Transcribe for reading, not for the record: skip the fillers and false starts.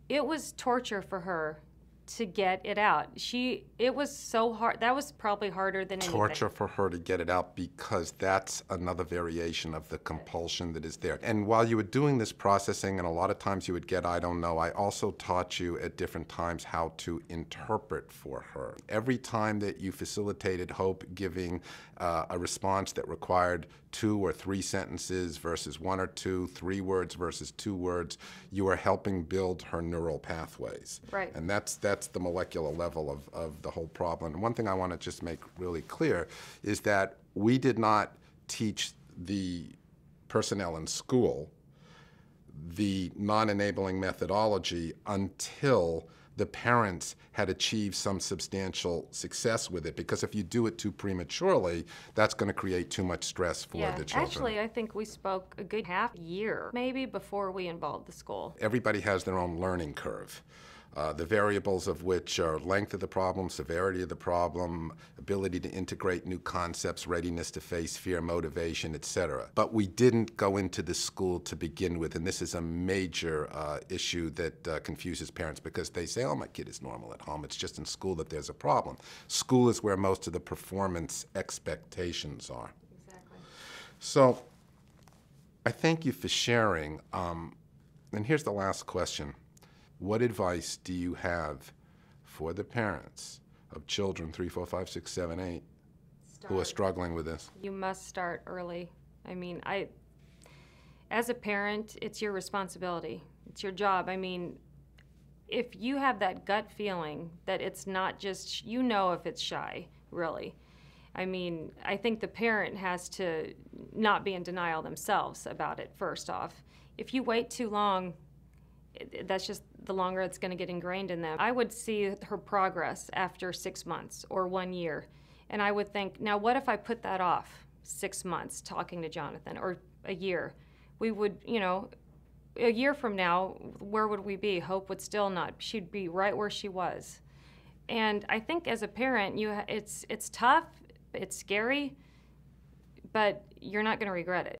It was torture for her to get it out. It was so hard. That was probably harder than anything. Torture for her to get it out, because that's another variation of the compulsion that is there. And while you were doing this processing, and a lot of times you would get, I don't know, I also taught you at different times how to interpret for her. Every time that you facilitated Hope giving a response that required 2 or 3 sentences versus 1 or 2, 3 words versus 2 words, you are helping build her neural pathways. Right. And that's the molecular level of the whole problem. And one thing I want to just make really clear is that we did not teach the personnel in school the non-enabling methodology until the parents had achieved some substantial success with it, because if you do it too prematurely, that's going to create too much stress for the children. Actually, I think we spoke a good half year, maybe, before we involved the school. Everybody has their own learning curve. The variables of which are length of the problem, severity of the problem, ability to integrate new concepts, readiness to face fear, motivation, etc. But we didn't go into the school to begin with, and this is a major issue that confuses parents, because they say, oh, my kid is normal at home. It's just in school that there's a problem. School is where most of the performance expectations are. Exactly. So I thank you for sharing. And here's the last question. What advice do you have for the parents of children 3, 4, 5, 6, 7, 8 who are struggling with this? You must start early. I mean, as a parent, it's your responsibility. It's your job. I mean, if you have that gut feeling that it's not just, you know if it's shy, really. I mean, I think the parent has to not be in denial themselves about it, first off. If you wait too long, that's just the longer it's going to get ingrained in them. I would see her progress after 6 months or 1 year, and I would think, now what if I put that off 6 months talking to Jonathan, or a year? We would, you know, a year from now, where would we be? Hope would still not. She'd be right where she was. And I think as a parent, it's tough, it's scary, but you're not going to regret it.